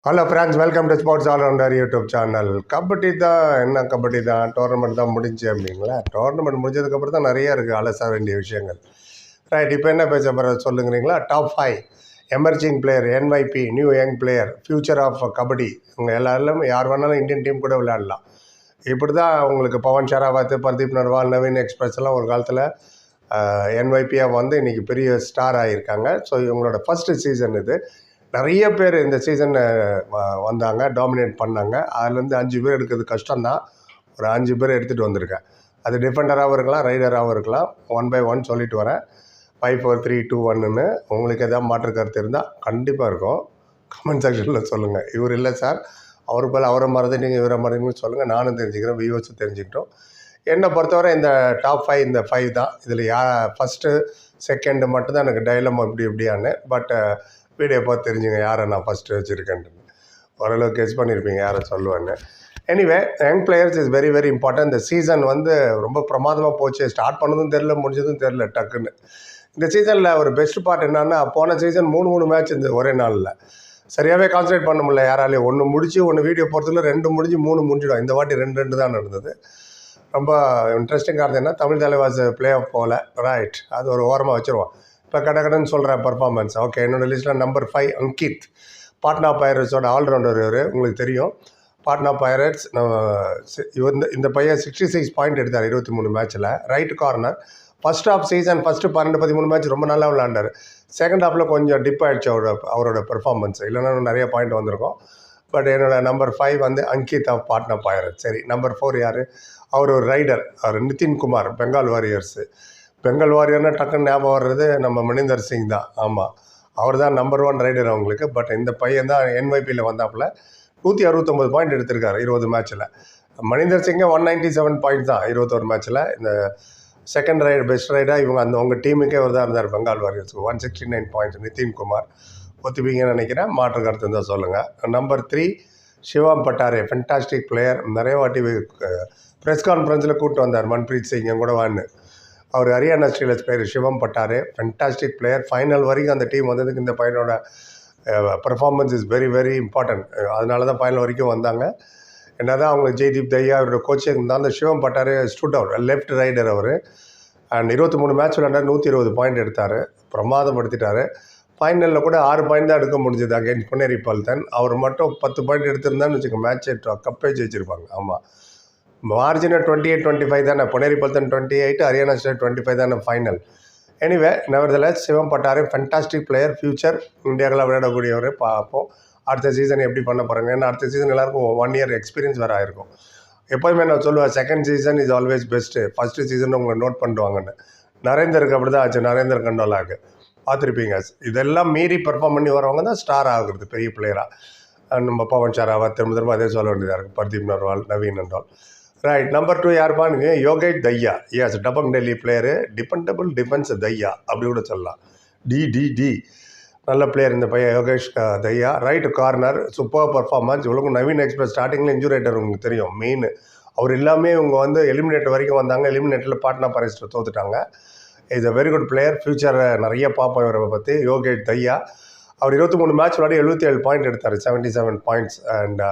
Hello friends, welcome to sports allrounder YouTube channel. Kabaddi தான் என்ன, கபடி தான் டோர்னமெண்ட் தான் முடிஞ்சு அப்படிங்களா? டோர்னமெண்ட் முடிஞ்சதுக்கப்புறம் தான் நிறைய இருக்குது அலச வேண்டிய விஷயங்கள். ரைட், இப்போ என்ன பேச போகிற சொல்லுங்கிறீங்களா? Top 5 emerging player, NYP, new young player, future of kabaddi. இவங்க எல்லாரும் யார் வேணாலும் இந்தியன் டீம் கூட விளையாடலாம். இப்படி தான் உங்களுக்கு பவன் ஷராவத், பர்தீப் நர்வால், நவீன் எக்ஸ்பிரஸ் எல்லாம் ஒரு காலத்தில் என்வைபியாக வந்து இன்றைக்கி பெரிய ஸ்டார் ஆகியிருக்காங்க. ஸோ இவங்களோட ஃபஸ்ட்டு சீசன் இது. நிறைய பேர் இந்த சீசன் வந்தாங்க, டாமினேட் பண்ணாங்க. அதுலேருந்து 5 பேர் எடுக்கிறது கஷ்டம்தான். ஒரு 5 பேர் எடுத்துகிட்டு வந்திருக்கேன். அது டிஃபெண்டராகவும் இருக்கலாம், ரைடராகவும் இருக்கலாம். 1 by 1 சொல்லிட்டு வரேன். 5 4 3 2 1ன்னு. உங்களுக்கு எதாவது மாற்று கருத்து இருந்தால் கண்டிப்பாக இருக்கும், கமெண்ட் செக்ஷனில் சொல்லுங்கள். இவர் இல்லை சார், அவருக்கு போல் அவரை மறந்து நீங்கள் இவரை மறந்துன்னு சொல்லுங்கள். நானும் தெரிஞ்சுக்கிறேன், வியூவர்ஸும் தெரிஞ்சுக்கிட்டோம். என்னை பொறுத்தவரை இந்த டாப் 5 இந்த 5 தான். இதில் ஃபஸ்ட்டு செகண்டு மட்டும்தான் எனக்கு டைலமா இப்படியான்னு. பட் வீடியோ பார்த்து தெரிஞ்சுங்க யாரை நான் ஃபஸ்ட்டு வச்சுருக்கேன்ட்டு. ஓரளவுக்கு கெஸ் பண்ணியிருப்பீங்க யாரை சொல்லுவேன்னு. Anyway, young players is very very important. இந்த சீசன் வந்து ரொம்ப பிரமாதமாக போச்சு. ஸ்டார்ட் பண்ணதும் தெரில, முடிஞ்சதும் தெரில டக்குன்னு. இந்த சீசனில் ஒரு பெஸ்ட் பார்ட் என்னன்னா, போன சீசன் 3 மேட்ச் இந்த ஒரே நாளில் சரியாகவே கான்சன்ட்ரேட் பண்ண முடியல யாராலையும். ஒன்று முடிச்சு ஒன்று வீடியோ போகிறதுல 2 முடிஞ்சு 3 முடிஞ்சிடும். இந்த வாட்டி 2 தான் நடந்தது. ரொம்ப இன்ட்ரெஸ்டிங்காக இருந்ததுன்னா தமிழ் தலைவாஸ் பிளே ஆஃப் போகல. ரைட், அது ஒரு ஓரமாக வச்சுருவோம். இப்போ கடகடன்னு சொல்கிறேன் பர்ஃபார்மன்ஸ். ஓகே, என்னோடய லிஸ்ட்டில் நம்பர் 5 அங்கித், பாட்னா பைரட்ஸோட ஆல்ரவுண்டர். இவர் உங்களுக்கு தெரியும். பாட்னா பைரட்ஸ் இந்த பையன் 66 பாயிண்ட் எடுத்தார் 23 மேட்ச்சில். Right corner. First of season first 12-13 match ரொம்ப நல்லா விளையாண்டார். செகண்ட் ஹாஃபில் கொஞ்சம் டிப் ஆகிடுச்சு அவரோட பெர்ஃபார்மன்ஸ். இல்லைன்னா நிறைய பாயிண்ட் வந்திருக்கும். பட் என்னோடய நம்பர் 5 வந்து அங்கித் ஆஃப் பாட்னா பைரட்ஸ். சரி, நம்பர் 4 யார்? அவர் ஒரு ரைடர். அவர் நிதின்குமார், பெங்கால் வாரியர்ஸு. பெங்கால் வாரியர்னால் டக்குன்னு ஞாபகம் வர்றது நம்ம மணிந்தர் சிங் தான். ஆமாம், அவர் தான் நம்பர் 1 ரைடர் அவங்களுக்கு. பட் இந்த பையன் தான் என்வைபியில் வந்தாப்புல 169 பாயிண்ட் எடுத்திருக்காரு 20 மேட்ச்சில். மணிந்தர் சிங்கை 197 பாயிண்ட் தான் 21 மேட்ச்சில். இந்த செகண்ட் பெஸ்ட் ரைடாக இவங்க அவங்க டீமுக்கே அவர் தான் இருந்தார் பெங்கால் வாரியர்ஸுக்கு. 169 பாயிண்ட்ஸ் நிதின்குமார். ஒத்துப்பீங்கன்னு நினைக்கிறேன். மாற்று கருத்து தான் சொல்லுங்கள். நம்பர் 3 சிவம் பட்டாரே, ஃபென்டாஸ்டிக் பிளேயர். நிறைய வாட்டி ப்ரெஸ் கான்ஃபரன்ஸில் கூப்பிட்டு வந்தார் மன்பிரீத் சிங் என் கூட வான்னு. அவர் ஹரியானா ஸ்டீலர்ஸ் பிளேயர் சிவம் பட்டாரே, ஃபென்டாஸ்டிக் பிளேயர். ஃபைனல் வரைக்கும் அந்த டீம் வந்ததுக்கு இந்த பையனோட performance is very very important. அதனால தான் ஃபைனல் வரைக்கும் வந்தாங்க. என்ன தான் அவங்க ஜெய்தீப் தையா அவரோட கோச்சிங் இருந்தால் அந்த Shivam Pathare stood out, left raider அவர். அண்ட் 23 மேட்ச் விளையாண்டார், 120 பாயிண்ட் எடுத்தார், பிரமாதப்படுத்திட்டார். ஃபைனலில் கூட 6 பாயிண்ட் தான் எடுக்க முடிஞ்சது அகேன்ஸ்ட் பொன்னேரி பல்தன். அவர் மட்டும் 10 பாயிண்ட் எடுத்திருந்தான்னு வச்சுக்கோங்க, மேட்ச்சை கப்பே ஜெயிச்சிருப்பாங்க. ஆமாம், மார்ஜினை 28-25 தானே. பொன்னேரி பல்தன் 28, ஹரியானா ஸ்டேட் 25 தானே ஃபைனல். எனிவே, நெவர்தலெஸ் சிவம் பட்டாரே ஃபென்டாஸ்டிக் பிளேயர். ஃபியூச்சர் இந்தியாவில் விளையாடக்கூடியவர். பார்ப்போம் அடுத்த சீசன் எப்படி பண்ண போகிறாங்க. ஏன்னா அடுத்த சீசன் எல்லாருக்கும் 1 இயர் எக்ஸ்பீரியன்ஸ் வேறு ஆயிருக்கும். எப்போயுமே நான் சொல்லுவேன், second season is always best, first season உங்களை நோட் பண்ணுவாங்கன்னு. நரேந்தருக்கு அப்படி தான் ஆச்சு. நரேந்தர் கண்டோலாக்கு பார்த்துருப்பீங்க. இதெல்லாம் மீறி பெர்ஃபார்ம் பண்ணி வரவங்க தான் ஸ்டார் ஆகுறது பெரிய பிளேயராக. நம்ம பவன் ஷராவத் திரும்ப அதே சொல்ல வேண்டியதாக இருக்குது. பர்தீப் நர்வால், நவீன் என்றால். ரைட், நம்பர் 2 யாருப்பானுங்க? Yogesh Dahiya. Yes, Dabang Delhi player. Dependable defence Dahiya அப்படி கூட சொல்லலாம். டி நல்ல பிளேயர் இந்த பையன் Yogesh Dahiya. Right corner, super performance. இவ்வளோக்கும் நவீன் எக்ஸ்பிரஸ் ஸ்டார்டிங்கில் இன்ஜூரேட்டர் உங்களுக்கு தெரியும் மெயின். அவர் எல்லாமே இவங்க வந்து எலிமினேட்டர் வரைக்கும் வந்தாங்க. எலிமினேட்டரில் பாட்னா பைரட்ஸில் தோத்துட்டாங்க. Is a very good player. ஃபியூச்சரை நிறைய பார்ப்போம் இவரை பற்றி. யோகேஷ் தையா அவர் 23 மேட்ச் விளையாடி 77 பாயிண்ட் எடுத்தார், 77 பாயிண்ட்ஸ். அண்ட்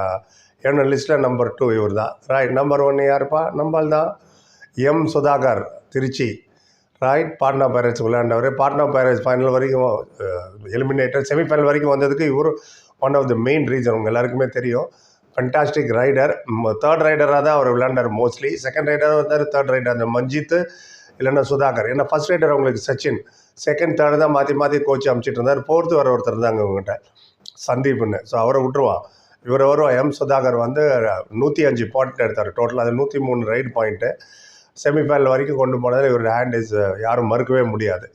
என்னோட லிஸ்ட்டில் நம்பர் 2 இவர் தான். ரைட், நம்பர் 1 யாருப்பா? நம்மால் தான் M Sudhakar, Tiruchi. Right, Patna pirates விளையாண்டவர். பாட்னா பைரட்ஸ் ஃபைனல் வரைக்கும் எலிமினேட்டர், செமிஃபைனல் வரைக்கும் வந்ததுக்கு இவர் one of the main reason. உங்கள் எல்லாருக்குமே தெரியும். Fantastic rider. தேர்ட் ரைடராக தான் அவர் விளையாண்டார் மோஸ்ட்லி. செகண்ட் ரைடராக வந்தார், தேர்ட் ரைடர் அந்த மஞ்சித் இல்லைன்னா சுதாகர். ஏன்னா ஃபஸ்ட் ரைடர் அவங்களுக்கு சச்சின், செகண்ட் தேர்டு தான் மாற்றி கோச் அமைச்சிட்டு இருந்தார். ஃபோர்த்து வர ஒருத்தர் இருந்தாங்க இவங்ககிட்ட, சந்தீப்னு. ஸோ அவரை விட்டுருவான். இவர் வரும். எம் சுதாகர் வந்து 105 பாயிண்ட் எடுத்தார் டோட்டல். அது 103 ரைட் பாயிண்ட்டு. செமிஃபைனல் வரைக்கும் கொண்டு போனதில் இவரோட ஹேண்ட் இஸ் யாரும் மறுக்கவே முடியாது.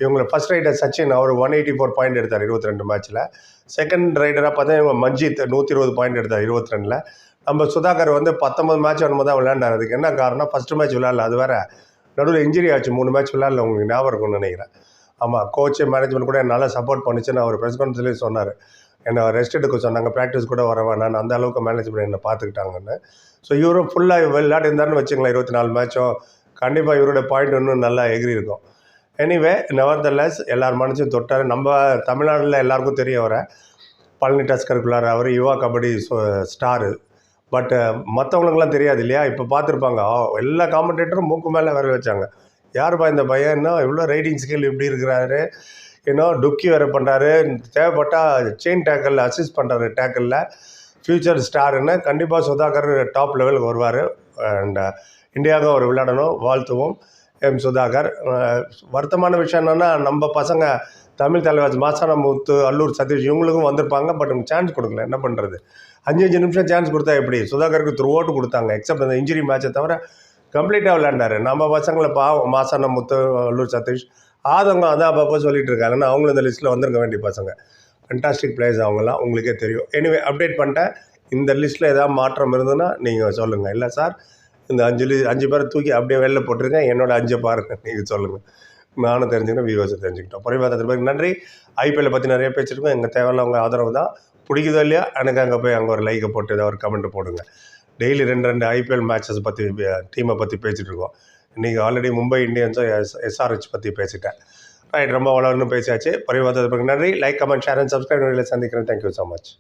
இவங்களை ஃபஸ்ட் ரைடர் சச்சின், அவர் 184 பாயிண்ட் எடுத்தார் 22 மேட்ச்சில். செகண்ட் ரைடராக பார்த்தா இவங்க மஞ்சித் 120 பாயிண்ட் எடுத்தார் 22ல். நம்ம சுதாகர் வந்து 19 மேட்ச் வரும்போது தான் விளையாண்டார். அதுக்கு என்ன காரணம்? ஃபஸ்ட்டு மேட்ச் விளையாடல, அது வேறு. நடுவில் இன்ஜுரி ஆச்சு, 3 மேட்ச் விளையாடல. உங்களுக்கு ஞாபகம் இருக்கும்னு நினைக்கிறேன். ஆமாம், கோச்சு மேனேஜ்மெண்ட் கூட நல்லா சப்போர்ட் பண்ணிச்சுன்னு அவர் ப்ரெஸ் கான்ஃபரன்ஸ்லேயும் சொன்னார். என்னை ரெஸ்ட் எடுக்க சொன்னாங்க, ப்ராக்டிஸ் கூட வர வேணான்னு. அந்த அளவுக்கு மேனேஜ்மெண்ட் என்னை பார்த்துக்கிட்டாங்கன்னு. ஸோ இவரும் ஃபுல்லாக விளையாட்டு இருந்தாருன்னு வச்சுங்களேன் 24 மேட்சும், கண்டிப்பாக இவரோட பாயிண்ட் இன்னும் நல்லா எகிரி இருக்கும். எனிவே, நெவர்தலெஸ் எல்லார் மனசையும் தொட்டார். நம்ம தமிழ்நாட்டில் எல்லாருக்கும் தெரிய வர பழனி டஸ்கருக்குள்ளார அவர் யுவா கபடி ஸ்டாரு. பட் மற்றவங்களுக்குலாம் தெரியாது இல்லையா? இப்போ பார்த்துருப்பாங்க. எல்லா காமெண்டேட்டரும் மூக்கு மேலே விரல் வச்சாங்க. யாருப்பா இந்த பையன், என்ன இவ்வளோ ரைடிங் ஸ்கில் இப்படி இருக்கிறாரு, இன்னும் டுக்கி வேறு பண்ணுறாரு, தேவைப்பட்டால் செயின் டேக்கிளில் அசிஸ்ட் பண்ணுறாரு, டேக்கிளில் ஃப்யூச்சர் ஸ்டாருன்னு. கண்டிப்பாக சுதாகர் டாப் லெவலுக்கு வருவார். அண்ட் இந்தியாவுக்கு அவர் விளையாடணும், வாழ்த்துவோம் எம் சுதாகர். வருத்தமான விஷயம் என்னென்னா, நம்ம பசங்க தமிழ் தலைவாஸ் மாசான முத்து, அல்லூர் சதீஷ் இவங்களுக்கும் வந்திருப்பாங்க. பட் சான்ஸ் கொடுக்கல, என்ன பண்ணுறது? 5 நிமிஷம் சான்ஸ் கொடுத்தா எப்படி? சுதாகருக்கு த்ரூ அவுட் கொடுத்தாங்க, எக்ஸப்ட் அந்த இன்ஜுரி மேட்சை தவிர கம்ப்ளீட்டாக விளையாண்டாரு. நம்ம பசங்களை பாவம், மாசான முத்து, அல்லூர் சதீஷ், ஆதவங்க அதான் அப்பப்போ சொல்லிட்டு இருக்காங்க. ஆனால் அவங்களும் இந்த லிஸ்ட்டில் வந்திருக்க வேண்டிய பசங்க. ஃபென்டாஸ்டிக் பிளேயர்ஸ் அவங்களாம், உங்களுக்கே தெரியும். எனிவே அப்டேட் பண்ணிட்டேன். இந்த லிஸ்ட்டில் ஏதாவது மாற்றம் இருந்ததுன்னா நீங்கள் சொல்லுங்கள். இல்லை சார், இந்த 5 பேரை தூக்கி அப்படியே வெளில போட்டிருக்கேன், என்னோட 5 பாருங்கள், நீங்கள் சொல்லுங்கள். நானும் தெரிஞ்சுக்கிட்டேன், வியூவர்ஸை தெரிஞ்சுக்கிட்டோம். பரிமாற்றத்திற்கு நன்றி. ஐபிஎல்லை பற்றி நிறைய பேசியிருக்கோம். எங்கள் தேவையில்ல உங்கள் ஆதரவு தான். பிடிக்குதோ இல்லையா, எனக்கு அங்கே போய் அங்கே ஒரு லைக்கை போட்டு ஏதாவது ஒரு கமெண்ட் போடுங்க. டெய்லி 2 ஐபிஎல் மேட்சஸ் பற்றி, டீமை பற்றி பேசிகிட்டு இருக்கோம். இன்றைக்கி ஆல்ரெடி மும்பை இந்தியன்ஸும் எஸ்ஆர்ஹெச் பற்றி பேசிட்டேன். ரைட், ரொம்ப வளர்ந்து பேசியாச்சு. பரிமாற்றத்திற்கு நன்றி. Like, comment, share and subscribe. சந்திக்கிறேன். Thank you so much.